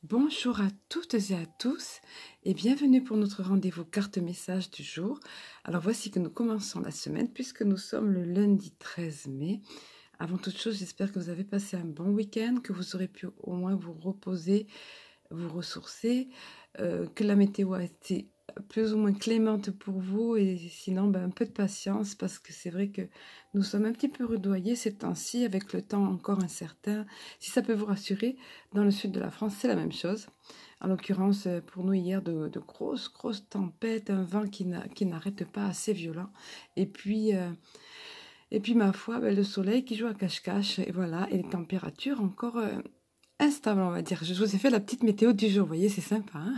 Bonjour à toutes et à tous et bienvenue pour notre rendez-vous carte message du jour. Alors voici que nous commençons la semaine puisque nous sommes le lundi 13 mai. Avant toute chose, j'espère que vous avez passé un bon week-end, que vous aurez pu au moins vous reposer, vous ressourcer, que la météo a été plus ou moins clémente pour vous et sinon un peu de patience parce que c'est vrai que nous sommes un petit peu rudoyés ces temps-ci avec le temps encore incertain. Si ça peut vous rassurer, dans le sud de la France, c'est la même chose. En l'occurrence, pour nous hier, de grosses tempêtes, un vent qui n'arrête pas, assez violent. Et puis ma foi, le soleil qui joue à cache-cache, et voilà, et les températures encore instables, on va dire. Je vous ai fait la petite météo du jour, vous voyez, c'est sympa. Hein.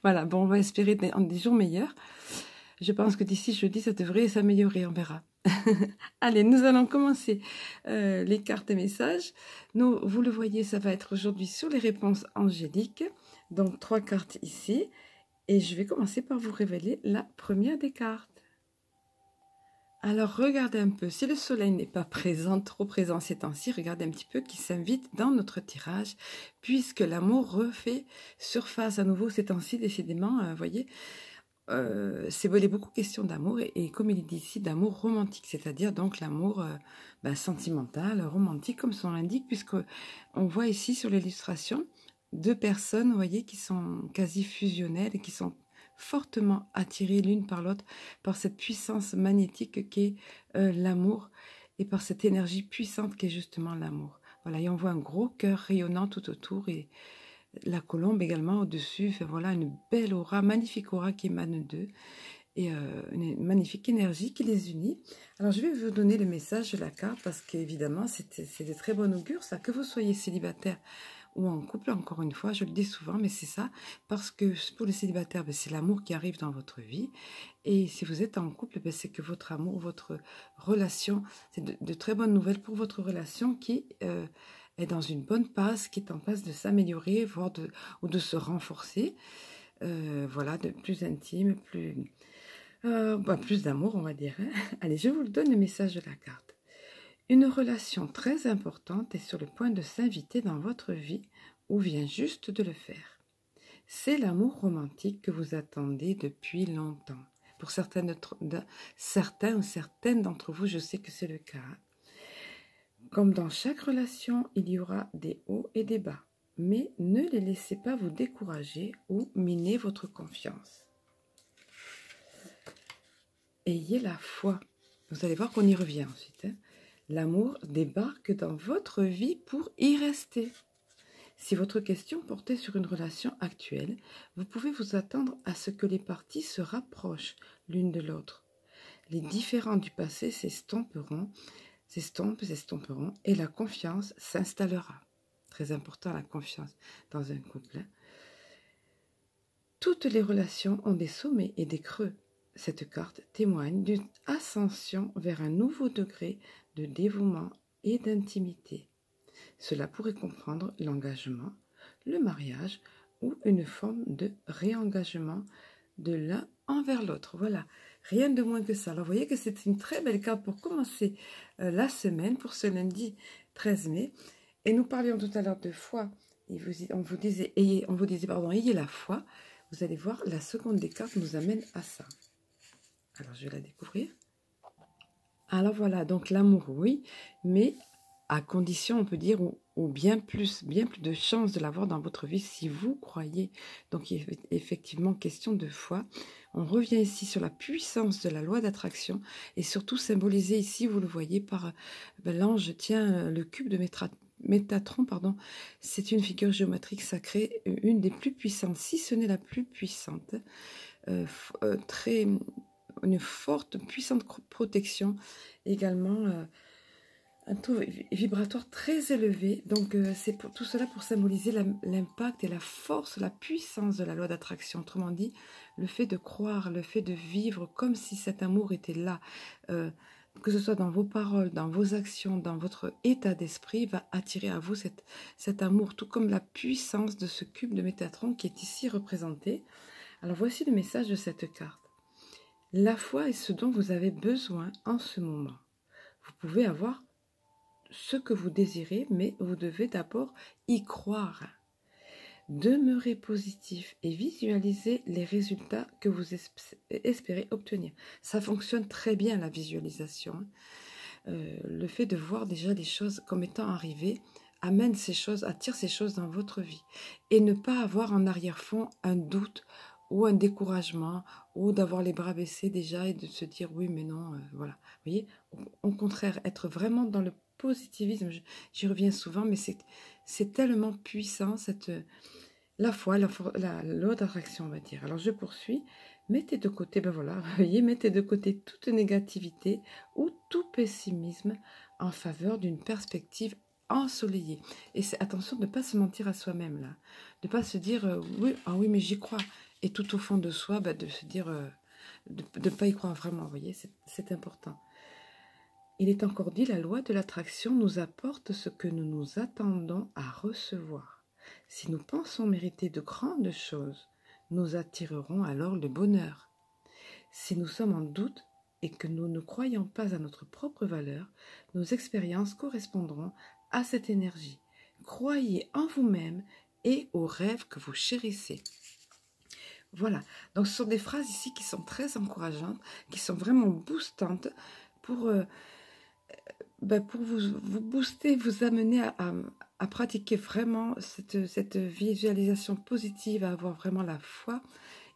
Voilà, bon, on va espérer des jours meilleurs. Je pense que d'ici jeudi, ça devrait s'améliorer, on verra. Allez, nous allons commencer les cartes et messages. Vous le voyez, ça va être aujourd'hui sur les réponses angéliques. Donc, 3 cartes ici. Et je vais commencer par vous révéler la première des cartes. Alors, regardez un peu. Si le soleil n'est pas présent, trop présent ces temps-ci, regardez un petit peu qui s'invite dans notre tirage, puisque l'amour refait surface à nouveau ces temps-ci, décidément, vous voyez. Il est beaucoup question d'amour et comme il est dit ici, d'amour romantique, c'est-à-dire donc l'amour sentimental, romantique comme son l'indique, puisque on voit ici sur l'illustration 2 personnes, vous voyez, qui sont quasi fusionnelles et qui sont fortement attirées l'une par l'autre par cette puissance magnétique qu'est l'amour et par cette énergie puissante qu'est justement l'amour. Voilà, et on voit un gros cœur rayonnant tout autour et la colombe également au-dessus, fait voilà une belle aura, magnifique aura qui émane d'eux et une magnifique énergie qui les unit. Alors je vais vous donner le message de la carte parce qu'évidemment c'est de très bon augure ça, que vous soyez célibataire ou en couple, encore une fois, je le dis souvent, mais c'est ça, parce que pour les célibataires, c'est l'amour qui arrive dans votre vie, et si vous êtes en couple, c'est que votre amour, votre relation, c'est de très bonnes nouvelles pour votre relation qui est dans une bonne passe, qui est en passe de s'améliorer, voire ou de se renforcer, voilà, de plus intime, plus d'amour, on va dire. Hein. Allez, je vous donne le message de la carte. Une relation très importante est sur le point de s'inviter dans votre vie ou vient juste de le faire. C'est l'amour romantique que vous attendez depuis longtemps. Pour certains ou certaines d'entre vous, je sais que c'est le cas. Comme dans chaque relation, il y aura des hauts et des bas. Mais ne les laissez pas vous décourager ou miner votre confiance. Ayez la foi. Vous allez voir qu'on y revient ensuite. Hein. L'amour débarque dans votre vie pour y rester. Si votre question portait sur une relation actuelle, vous pouvez vous attendre à ce que les parties se rapprochent l'une de l'autre. Les différends du passé s'estomperont et la confiance s'installera. Très important la confiance dans un couple. Hein. Toutes les relations ont des sommets et des creux. Cette carte témoigne d'une ascension vers un nouveau degré de dévouement et d'intimité. Cela pourrait comprendre l'engagement, le mariage ou une forme de réengagement de l'un envers l'autre. Voilà, rien de moins que ça. Alors, vous voyez que c'est une très belle carte pour commencer la semaine, pour ce lundi 13 mai. Et nous parlions tout à l'heure de foi. Et on vous disait, ayez la foi. Vous allez voir, la seconde des cartes nous amène à ça. Alors, je vais la découvrir. Alors voilà, donc l'amour, oui, mais à condition, on peut dire, ou bien plus de chances de l'avoir dans votre vie si vous croyez. Donc, il est effectivement question de foi. On revient ici sur la puissance de la loi d'attraction et surtout symbolisé ici, vous le voyez, par l'ange tient le cube de Métatron, pardon. C'est une figure géométrique sacrée, une des plus puissantes, si ce n'est la plus puissante, une forte, puissante protection, également un taux vibratoire très élevé. Donc, c'est tout cela pour symboliser l'impact et la force, la puissance de la loi d'attraction. Autrement dit, le fait de croire, le fait de vivre comme si cet amour était là, que ce soit dans vos paroles, dans vos actions, dans votre état d'esprit, va attirer à vous cet amour, tout comme la puissance de ce cube de Métatron qui est ici représenté. Alors, voici le message de cette carte. La foi est ce dont vous avez besoin en ce moment. Vous pouvez avoir ce que vous désirez, mais vous devez d'abord y croire. Demeurez positif et visualisez les résultats que vous espérez obtenir. Ça fonctionne très bien, la visualisation. Le fait de voir déjà les choses comme étant arrivées amène ces choses, attire ces choses dans votre vie. Et ne pas avoir en arrière-fond un doute ou un découragement, ou d'avoir les bras baissés déjà et de se dire oui mais non, voilà. Vous voyez, au contraire, être vraiment dans le positivisme, j'y reviens souvent, mais c'est tellement puissant, la foi, la loi d'attraction, on va dire. Alors je poursuis, mettez de côté, ben voilà, vous voyez, mettez de côté toute négativité ou tout pessimisme en faveur d'une perspective ensoleillée. Et c'est attention de ne pas se mentir à soi-même, là. De ne pas se dire, oui, ah oui, mais j'y crois. Et tout au fond de soi, de se dire, de ne pas y croire vraiment, vous voyez, c'est important. Il est encore dit, la loi de l'attraction nous apporte ce que nous nous attendons à recevoir. Si nous pensons mériter de grandes choses, nous attirerons alors le bonheur. Si nous sommes en doute et que nous ne croyons pas à notre propre valeur, nos expériences correspondront à cette énergie. Croyez en vous-même et aux rêves que vous chérissez. Voilà, donc ce sont des phrases ici qui sont très encourageantes, qui sont vraiment boostantes pour vous booster, vous amener à pratiquer vraiment cette visualisation positive, à avoir vraiment la foi.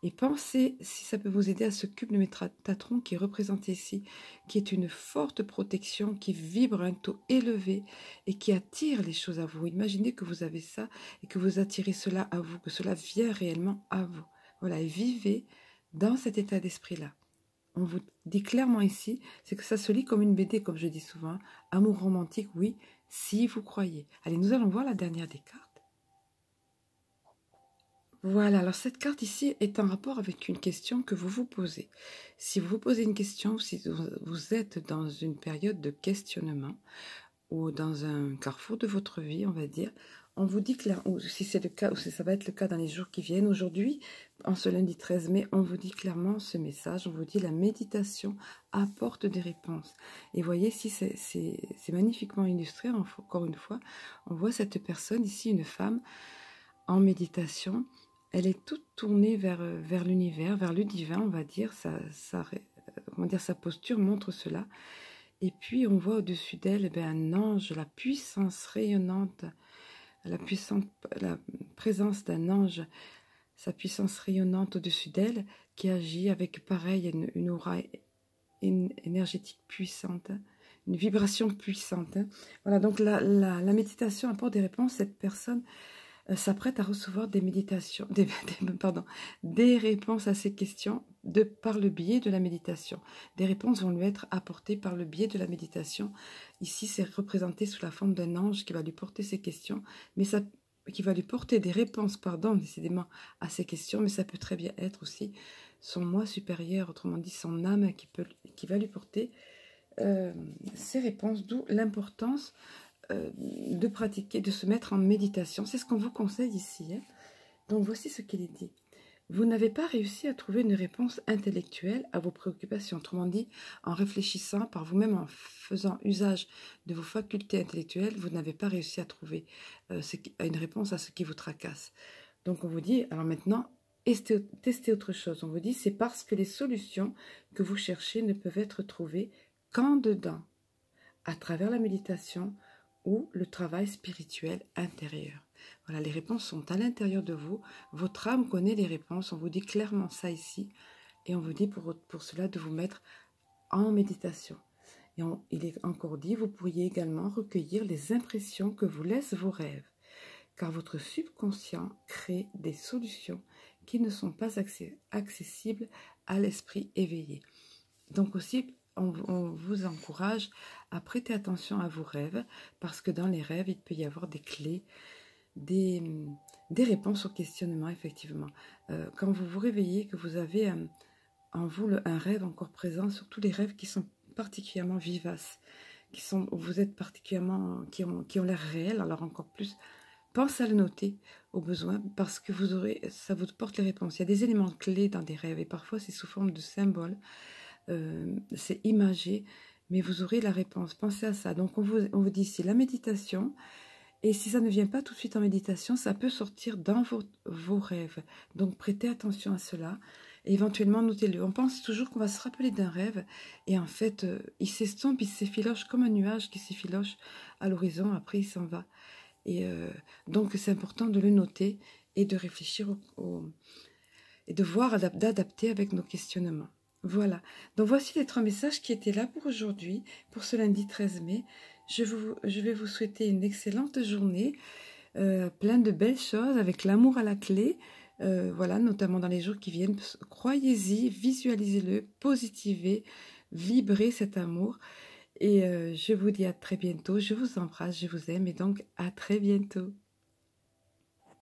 Et pensez, si ça peut vous aider, à ce cube de Métatron qui est représenté ici, qui est une forte protection, qui vibre à un taux élevé et qui attire les choses à vous. Imaginez que vous avez ça et que vous attirez cela à vous, que cela vient réellement à vous. Voilà, et vivez dans cet état d'esprit-là. On vous dit clairement ici, c'est que ça se lit comme une BD, comme je dis souvent. Amour romantique, oui, si vous croyez. Allez, nous allons voir la dernière des cartes. Voilà, alors cette carte ici est en rapport avec une question que vous vous posez. Si vous vous posez une question, si vous êtes dans une période de questionnement ou dans un carrefour de votre vie, on va dire, on vous dit clairement, ou si c'est le cas, ou si ça va être le cas dans les jours qui viennent, aujourd'hui, en ce lundi 13 mai, on vous dit clairement ce message, on vous dit la méditation apporte des réponses. Et voyez, si c'est magnifiquement illustré, encore une fois, on voit cette personne ici, une femme, en méditation. Elle est toute tournée vers l'univers, vers le divin, on va dire. Sa posture montre cela. Et puis, on voit au-dessus d'elle un ange, la puissance rayonnante, la présence d'un ange, sa puissance rayonnante au-dessus d'elle, qui agit avec, pareil, une aura énergétique puissante, une vibration puissante. Voilà, donc la méditation apporte des réponses. Cette personne s'apprête à recevoir des méditations, des réponses à ces questions par le biais de la méditation. Des réponses vont lui être apportées par le biais de la méditation. Ici, c'est représenté sous la forme d'un ange qui va lui porter ces questions, mais qui va lui porter des réponses, décidément, à ces questions, mais ça peut très bien être aussi son moi supérieur, autrement dit son âme, qui va lui porter ces réponses, d'où l'importance de pratiquer, de se mettre en méditation. C'est ce qu'on vous conseille ici. Hein. Donc voici ce qu'il est dit. Vous n'avez pas réussi à trouver une réponse intellectuelle à vos préoccupations. Autrement dit, en réfléchissant par vous-même, en faisant usage de vos facultés intellectuelles, vous n'avez pas réussi à trouver une réponse à ce qui vous tracasse. Donc on vous dit, alors maintenant, testez autre chose. On vous dit, c'est parce que les solutions que vous cherchez ne peuvent être trouvées qu'en dedans, à travers la méditation, ou le travail spirituel intérieur. Voilà, les réponses sont à l'intérieur de vous. Votre âme connaît les réponses. On vous dit clairement ça ici. Et on vous dit pour cela de vous mettre en méditation. Et il est encore dit, vous pourriez également recueillir les impressions que vous laissent vos rêves. Car votre subconscient crée des solutions qui ne sont pas accessibles à l'esprit éveillé. Donc aussi, on vous encourage à prêter attention à vos rêves, parce que dans les rêves, il peut y avoir des clés, des réponses aux questionnements, effectivement. Quand vous vous réveillez, que vous avez en vous un rêve encore présent, surtout les rêves qui sont particulièrement vivaces, où vous êtes particulièrement, qui ont l'air réels, alors encore plus, pensez à le noter au besoin, parce que ça vous porte les réponses. Il y a des éléments clés dans des rêves, et parfois c'est sous forme de symboles, c'est imagé, mais vous aurez la réponse. Pensez à ça. Donc on vous dit ici la méditation Et si ça ne vient pas tout de suite en méditation, ça peut sortir dans vos rêves. Donc prêtez attention à cela et éventuellement notez-le. On pense toujours qu'on va se rappeler d'un rêve et en fait, il s'estompe, il s'effiloche comme un nuage qui s'effiloche à l'horizon, après il s'en va. Et donc c'est important de le noter et de réfléchir et de voir, d'adapter avec nos questionnements. Voilà, donc voici les 3 messages qui étaient là pour aujourd'hui, pour ce lundi 13 mai. Je vais vous souhaiter une excellente journée, plein de belles choses, avec l'amour à la clé, voilà, notamment dans les jours qui viennent. Croyez-y, visualisez-le, positivez, vibrez cet amour. Et je vous dis à très bientôt, je vous embrasse, je vous aime et donc à très bientôt.